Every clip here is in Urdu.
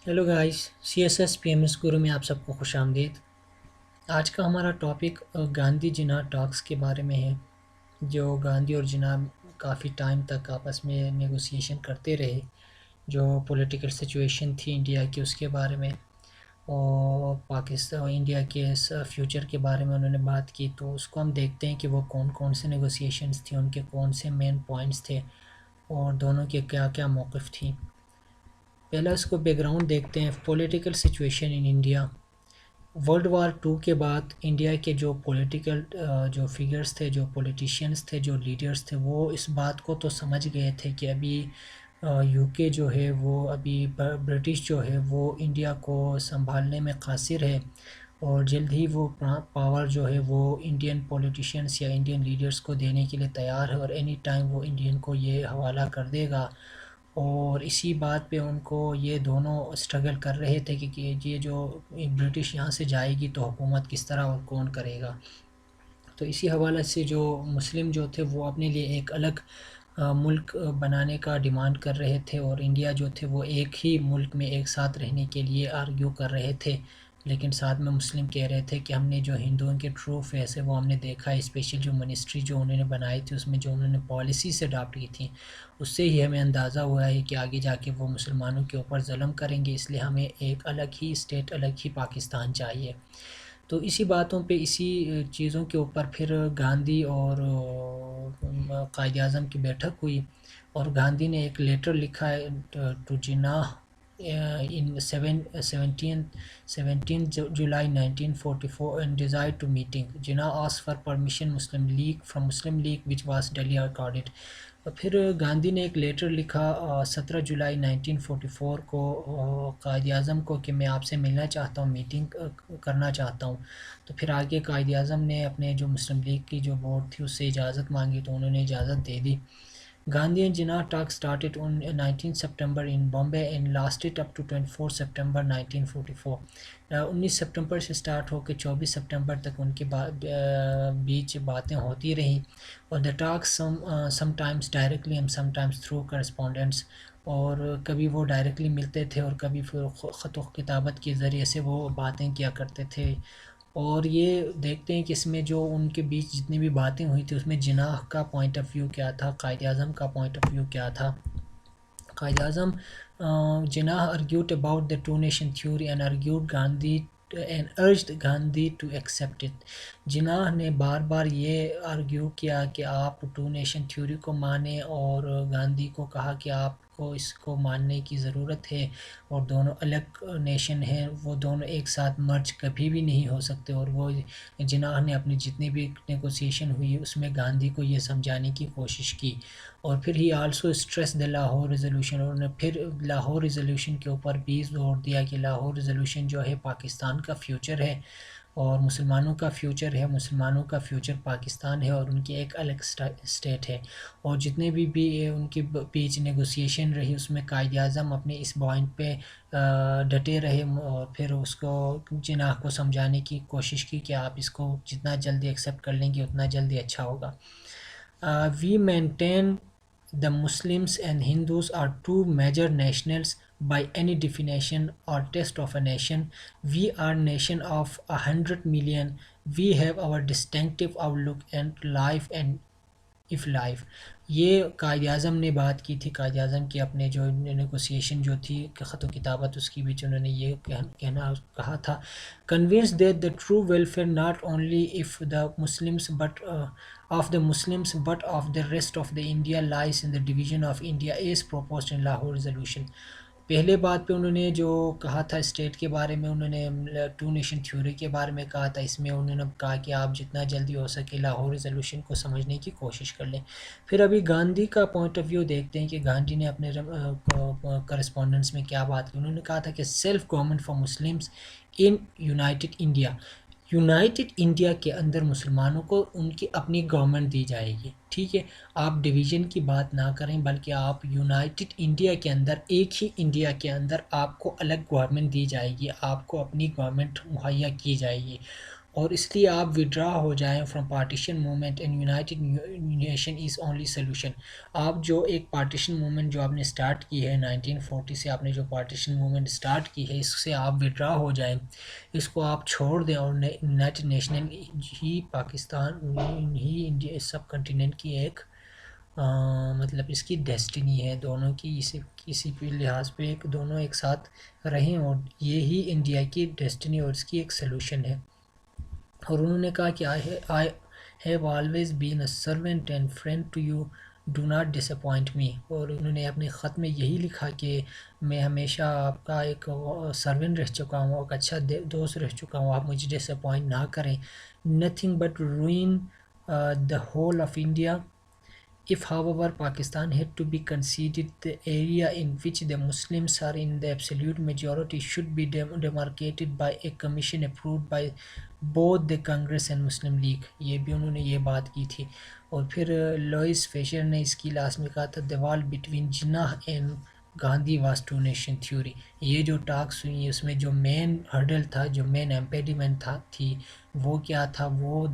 ہیلو گائس، CSS PMS گرو میں آپ سب کو خوش آمدید۔ آج کا ہمارا ٹاپک گاندھی جناح ٹاکس کے بارے میں ہے، جو گاندھی اور جناح کافی ٹائم تک آپس میں نیگوسیشن کرتے رہے، جو پولیٹیکل سچویشن تھی انڈیا کی اس کے بارے میں، اور پاکستان انڈیا کے فیوچر کے بارے میں انہوں نے بات کی۔ تو اس کو ہم دیکھتے ہیں کہ وہ کون کون سے نیگوسیشنز تھیں، ان کے کون سے مین پوائنٹس تھے، اور دونوں کے کیا کیا موقف تھیں۔ پہلا اس کو بیک گراؤنڈ دیکھتے ہیں، political situation in India. World war 2 کے بعد انڈیا کے جو پولیٹیکل جو فگرز تھے، جو پولیٹیشینز تھے، جو لیڈرز تھے، وہ اس بات کو تو سمجھ گئے تھے کہ ابھی UK جو ہے وہ ابھی برٹش جو ہے وہ انڈیا کو سنبھالنے میں قاصر ہے، اور جلد ہی وہ پاور جو ہے وہ انڈین پولیٹیشینز یا انڈین لیڈرز کو دینے کے لیے تیار ہے، اور اینی ٹائم وہ انڈین کو یہ حوالہ کر دے گا۔ اور اسی بات پہ ان کو یہ دونوں اسٹرگل کر رہے تھے کہ یہ جو برٹش یہاں سے جائے گی تو حکومت کس طرح اور کون کرے گا۔ تو اسی حوالے سے جو مسلم جو تھے وہ اپنے لیے ایک الگ ملک بنانے کا ڈیمانڈ کر رہے تھے، اور انڈیا جو تھے وہ ایک ہی ملک میں ایک ساتھ رہنے کے لیے آرگیو کر رہے تھے۔ لیکن ساتھ میں مسلم کہہ رہے تھے کہ ہم نے جو ہندوؤں کے ٹرو فیس ہے وہ ہم نے دیکھا ہے، اسپیشل جو منسٹری جو انہوں نے بنائی تھی اس میں جو انہوں نے پالیسیز اڈاپٹ کی تھی، اس سے ہی ہمیں اندازہ ہوا ہے کہ آگے جا کے وہ مسلمانوں کے اوپر ظلم کریں گے، اس لیے ہمیں ایک الگ ہی اسٹیٹ، الگ ہی پاکستان چاہیے۔ تو اسی باتوں پہ، اسی چیزوں کے اوپر پھر گاندھی اور قائد اعظم کی بیٹھک ہوئی، اور گاندھی نے ایک لیٹر لکھا ہے to Jinnah in 17 July 1944 and desired to meeting. Jinnah asked for permission from Muslim League which was duly accorded. پھر گاندھی نے ایک لیٹر لکھا 17 جولائی 1944 کو قائد اعظم کو کہ میں آپ سے ملنا چاہتا ہوں، میٹنگ کرنا چاہتا ہوں۔ تو پھر آگے قائد اعظم نے اپنے جو مسلم لیگ کی جو بورڈ تھی اس سے اجازت مانگی، تو انہوں نے اجازت دے دی۔ Gandhi and Jinnah talks started on 19 September in Bombay and lasted up to 24 September 1944. 19 ستمبر سے سٹارٹ ہو کے 24 سپٹمبر تک ان کے بیچ باتیں ہوتی رہیں، اور the talks sometimes directly and sometimes through correspondence، اور کبھی وہ ڈائریکٹلی ملتے تھے اور کبھی پھر خط و کتابت کے ذریعے سے وہ باتیں کیا کرتے تھے۔ اور یہ دیکھتے ہیں کہ اس میں جو ان کے بیچ جتنی بھی باتیں ہوئی تھی اس میں جناح کا پوائنٹ آف ویو کیا تھا، قائد اعظم کا پوائنٹ آف ویو کیا تھا۔ Quaid Azam Jinnah argued about the two nation theory and urged Gandhi to accept it. جناح نے بار بار یہ آرگیو کیا کہ آپ ٹو نیشن تھیوری کو مانیں، اور گاندھی کو کہا کہ آپ کو اس کو ماننے کی ضرورت ہے، اور دونوں الگ نیشن ہیں، وہ دونوں ایک ساتھ مرج کبھی بھی نہیں ہو سکتے۔ اور وہ جناح نے اپنی جتنی بھی نیگوسیشن ہوئی اس میں گاندھی کو یہ سمجھانے کی کوشش کی۔ اور پھر he also stress the Lahore resolution, اور انہوں نے پھر لاہور ریزولوشن کے اوپر بھی زور دیا کہ لاہور ریزولوشن جو ہے پاکستان کا فیوچر ہے، اور مسلمانوں کا فیوچر ہے، مسلمانوں کا فیوچر پاکستان ہے، اور ان کی ایک الگ اسٹیٹ ہے۔ اور جتنے بھی ان کی بیچ نیگوسیشن رہی اس میں قائد اعظم اپنے اس پوائنٹ پہ ڈٹے رہے، اور پھر اس کو جناح کو سمجھانے کی کوشش کی کہ آپ اس کو جتنا جلدی ایکسیپٹ کر لیں گے اتنا جلدی اچھا ہوگا۔ We maintain the Muslims and Hindus are two major nationals by any definition or test of a nation. We are nation of 100 million. We have our distinctive outlook and life and if life. یہ قائد اعظم نے بات کی تھی، قائد اعظم کی اپنے جو نیگوسیشن جو تھی کہ خط و کتابت اس کی بیچ انہوں نے یہ کہا تھا convinced that the true welfare not only if the Muslims but of the Muslims but of the rest of the India lies in the division of India as proposed in Lahore resolution۔ پہلے بات پہ انہوں نے جو کہا تھا اسٹیٹ کے بارے میں، انہوں نے ٹو نیشن تھیوری کے بارے میں کہا تھا، اس میں انہوں نے کہا کہ آپ جتنا جلدی ہو سکے لاہور ریزولوشن کو سمجھنے کی کوشش کر لیں۔ پھر ابھی گاندھی کا پوائنٹ آف ویو دیکھتے ہیں کہ گاندھی نے اپنے کرسپونڈنس میں کیا بات کی۔ انہوں نے کہا تھا کہ self government for Muslims in United India, United India کے اندر مسلمانوں کو ان کی اپنی گورنمنٹ دی جائے گی، ٹھیک ہے۔ آپ ڈویژن کی بات نہ کریں بلکہ آپ یونائٹڈ انڈیا کے اندر، ایک ہی انڈیا کے اندر آپ کو الگ گورنمنٹ دی جائے گی، آپ کو اپنی گورنمنٹ مہیا کی جائے گی۔ اور اس لیے آپ ودرا ہو جائیں from partition movement and United nation is only solution. آپ جو ایک پارٹیشن موومنٹ جو آپ نے اسٹارٹ کی ہے 1940 سے، آپ نے جو پارٹیشن موومنٹ اسٹارٹ کی ہے، اس سے آپ ودرا ہو جائیں، اس کو آپ چھوڑ دیں، اور یونائٹڈ نیشنل ہی پاکستان ہی انڈیا سب کنٹیننٹ کی ایک مطلب اس کی ڈیسٹنی ہے، دونوں کی کسی بھی لحاظ پہ دونوں ایک ساتھ رہیں، اور یہی انڈیا کی ڈیسٹنی اور اس کی ایک سلوشن ہے. اور انہوں نے کہا کہ I have always been a servant and friend to you, do not disappoint me. اور انہوں نے اپنے خط میں یہی لکھا کہ میں ہمیشہ آپ کا ایک سرونٹ رہ چکا ہوں، ایک اچھا دوست رہ چکا ہوں، آپ مجھے ڈسپوائنٹ نہ کریں. nothing but ruin the whole of India. If, however, Pakistan had to be conceded, the area in which the Muslims are in the absolute majority should be demarcated by a commission approved by both the Congress and Muslim League. یہ بھی انہوں نے یہ بات کی تھی. اور پھر لوئس فیشر نے اس کی لاسٹ میں کہا تھا the wall between Jinnah and Gandhi was two nation theory. یہ جو ٹاکس ہوئی اس میں جو مین ہرڈل تھا، جو مین امپیڈیمنٹ تھی، وہ کیا تھا؟ وہ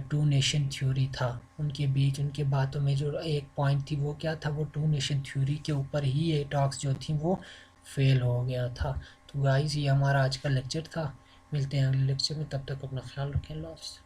ٹو نیشن تھیوری تھا. ان کے بیچ ان کے باتوں میں جو ایک پوائنٹ تھی وہ کیا تھا؟ وہ ٹو نیشن تھیوری کے اوپر ہی یہ ٹاکس جو تھیں وہ فیل ہو گیا تھا. تو گائز یہ ہمارا آج کا لیکچر تھا، ملتے ہیں اگلے لیکچر میں، تب تک اپنا خیال رکھیں. اللہ حافظ.